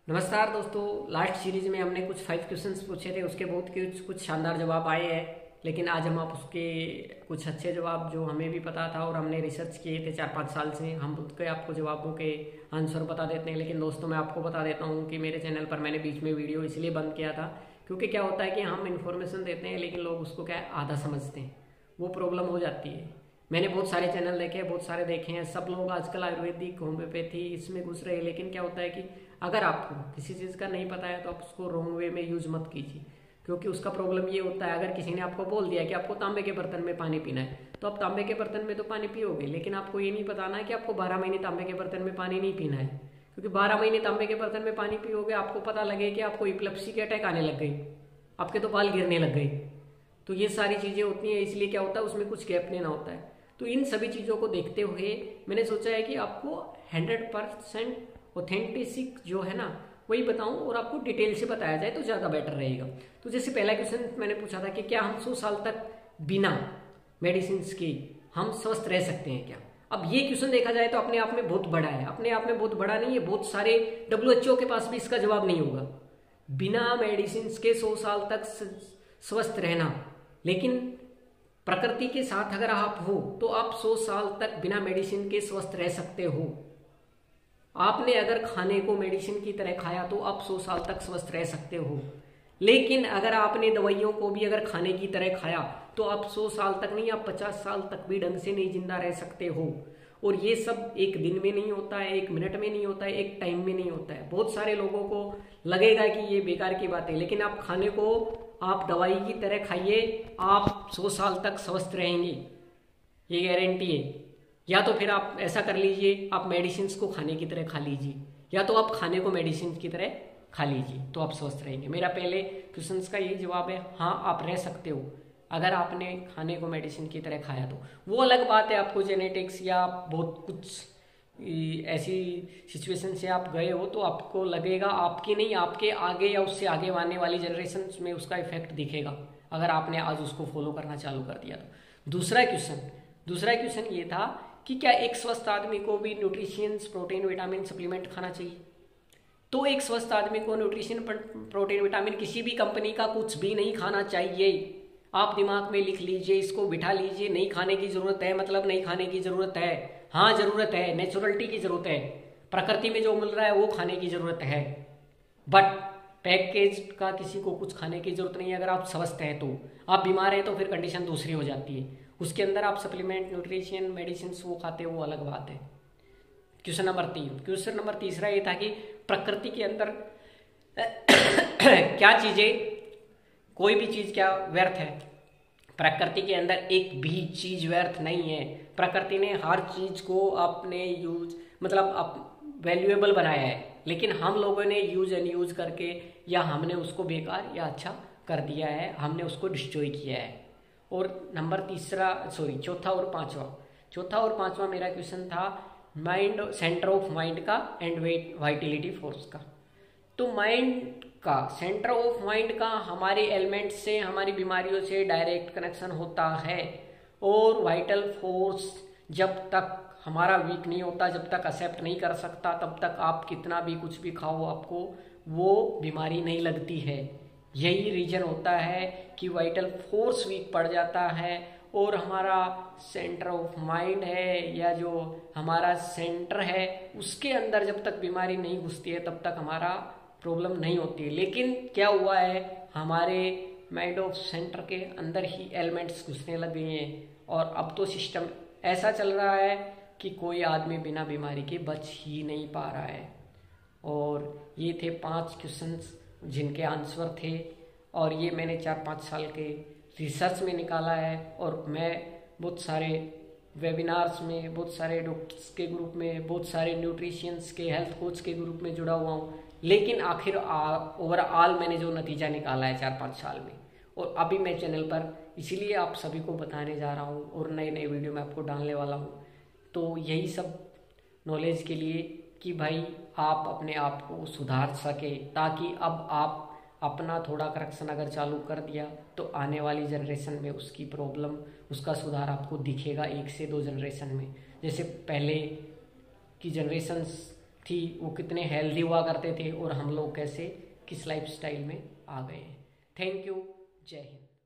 नमस्कार दोस्तों। Last series में हमने कुछ 5 क्वेश्चंस पूछे थे, उसके बहुत कुछ शानदार जवाब आए हैं। लेकिन आज हम आप उसके कुछ अच्छे जवाब जो हमें भी पता था और हमने रिसर्च किए थे 4-5 साल से, हम उसके आपको जवाबों के आंसर बता देते हैं। लेकिन दोस्तों, मैं आपको बता देता हूँ कि मेरे चैनल पर मैंने बीच में वीडियो इसलिए बंद किया था क्योंकि क्या होता है कि हम इन्फॉर्मेशन देते हैं लेकिन लोग उसको क्या आधा समझते हैं, वो प्रॉब्लम हो जाती है। मैंने बहुत सारे चैनल देखे हैं, बहुत सारे देखे हैं, सब लोग आजकल आयुर्वेदिक होम्योपैथी इसमें घुस रहे हैं। लेकिन क्या होता है कि अगर आपको किसी चीज़ का नहीं पता है तो आप उसको रॉन्ग वे में यूज मत कीजिए, क्योंकि उसका प्रॉब्लम ये होता है। अगर किसी ने आपको बोल दिया कि आपको तांबे के बर्तन में पानी पीना है तो आप तांबे के बर्तन में तो पानी पियोगे, लेकिन आपको ये नहीं बताना है कि आपको 12 महीने तांबे के बर्तन में पानी नहीं पीना है। क्योंकि 12 महीने तांबे के बर्तन में पानी पियोगे, आपको पता लगे कि आपको इपिलेप्सी के अटैक आने लग गई, आपके तो बाल गिरने लग गए। तो ये सारी चीज़ें होती हैं, इसलिए क्या होता है उसमें कुछ गैप लेना होता है। तो इन सभी चीज़ों को देखते हुए मैंने सोचा है कि आपको 100% ऑथेंटिक जो है ना वही बताऊं और आपको डिटेल से बताया जाए तो ज़्यादा बेटर रहेगा। तो जैसे पहला क्वेश्चन मैंने पूछा था कि क्या हम 100 साल तक बिना मेडिसिन के हम स्वस्थ रह सकते हैं क्या। अब ये क्वेश्चन देखा जाए तो अपने आप में बहुत बड़ा है, अपने आप में बहुत बड़ा नहीं है, बहुत सारे WHO के पास भी इसका जवाब नहीं होगा। बिना मेडिसिन के 100 साल तक स्वस्थ रहना, लेकिन प्रकृति के साथ अगर आप हो तो आप 100 साल तक बिना मेडिसिन के स्वस्थ रह सकते हो। आपने अगर खाने को मेडिसिन की तरह खाया तो आप 100 साल तक स्वस्थ रह सकते हो। लेकिन अगर आपने दवाइयों को भी अगर खाने की तरह खाया तो आप 100 साल तक नहीं, आप 50 साल तक भी ढंग से नहीं जिंदा रह सकते हो। और ये सब एक दिन में नहीं होता है, एक मिनट में नहीं होता है, एक टाइम में नहीं होता है। बहुत सारे लोगों को लगेगा कि ये बेकार की बात है, लेकिन आप खाने को आप दवाई की तरह खाइए, आप 100 साल तक स्वस्थ रहेंगे, ये गारंटी है। या तो फिर आप ऐसा कर लीजिए, आप मेडिसिन को खाने की तरह खा लीजिए, या तो आप खाने को मेडिसिन की तरह खा लीजिए तो आप स्वस्थ रहेंगे। मेरा पहले क्वेश्चन का यही जवाब है, हाँ आप रह सकते हो अगर आपने खाने को मेडिसिन की तरह खाया तो। वो अलग बात है, आपको जेनेटिक्स या बहुत कुछ ऐसी सिचुएशन से आप गए हो तो आपको लगेगा, आपकी नहीं आपके आगे या उससे आगे आने वाली जनरेशन में उसका इफेक्ट दिखेगा अगर आपने आज उसको फॉलो करना चालू कर दिया तो। दूसरा क्वेश्चन ये था कि क्या एक स्वस्थ आदमी को भी न्यूट्रिशियंस प्रोटीन विटामिन सप्लीमेंट खाना चाहिए। तो एक स्वस्थ आदमी को न्यूट्रिशन प्रोटीन विटामिन किसी भी कंपनी का कुछ भी नहीं खाना चाहिए। आप दिमाग में लिख लीजिए, इसको बिठा लीजिए, नहीं खाने की जरूरत है मतलब नहीं खाने की जरूरत है। हाँ जरूरत है, नेचुरलिटी की जरूरत है, प्रकृति में जो मिल रहा है वो खाने की जरूरत है। बट पैकेज का किसी को कुछ खाने की जरूरत नहीं है। अगर आप स्वस्थ हैं तो, आप बीमार हैं तो फिर कंडीशन दूसरी हो जाती है, उसके अंदर आप सप्लीमेंट न्यूट्रिशन मेडिसिन वो खाते हो वो अलग बात है। क्वेश्चन नंबर तीसरा ये था कि प्रकृति के अंदर क्या चीजें, कोई भी चीज क्या व्यर्थ है। प्रकृति के अंदर एक भी चीज व्यर्थ नहीं है। प्रकृति ने हर चीज को अपने यूज मतलब वैल्यूएबल बनाया है, लेकिन हम लोगों ने यूज एंड यूज करके या हमने उसको बेकार या अच्छा कर दिया है, हमने उसको डिस्ट्रॉय किया है। और चौथा और पांचवा मेरा क्वेश्चन था माइंड, सेंटर ऑफ माइंड का एंड वाइटिलिटी फोर्स का। तो माइंड का, सेंटर ऑफ माइंड का हमारे एलिमेंट से, हमारी बीमारियों से डायरेक्ट कनेक्शन होता है। और वाइटल फोर्स जब तक हमारा वीक नहीं होता, जब तक एक्सेप्ट नहीं कर सकता, तब तक आप कितना भी कुछ भी खाओ आपको वो बीमारी नहीं लगती है। यही रीजन होता है कि वाइटल फोर्स वीक पड़ जाता है और हमारा सेंटर ऑफ माइंड है या जो हमारा सेंटर है उसके अंदर जब तक बीमारी नहीं घुसती है तब तक हमारा प्रॉब्लम नहीं होती है। लेकिन क्या हुआ है, हमारे माइंड ऑफ सेंटर के अंदर ही एलिमेंट्स घुसने लग गए हैं और अब तो सिस्टम ऐसा चल रहा है कि कोई आदमी बिना बीमारी के बच ही नहीं पा रहा है। और ये थे 5 क्वेश्चंस जिनके आंसर थे, और ये मैंने 4-5 साल के रिसर्च में निकाला है। और मैं बहुत सारे वेबिनार्स में, बहुत सारे डॉक्टर्स के ग्रुप में, बहुत सारे न्यूट्रिशियंस के, हेल्थ कोच के ग्रुप में जुड़ा हुआ हूँ। लेकिन आखिर ओवरऑल मैंने जो नतीजा निकाला है 4-5 साल में, और अभी मैं चैनल पर इसीलिए आप सभी को बताने जा रहा हूँ और नए नए वीडियो में आपको डालने वाला हूँ। तो यही सब नॉलेज के लिए कि भाई आप अपने आप को सुधार सके, ताकि अब आप अपना थोड़ा करेक्शन अगर चालू कर दिया तो आने वाली जनरेशन में उसकी प्रॉब्लम, उसका सुधार आपको दिखेगा 1 से 2 जनरेशन में। जैसे पहले की जनरेशन्स थी वो कितने हेल्दी हुआ करते थे और हम लोग कैसे किस लाइफस्टाइल में आ गए हैं। Thank you. जय हिंद।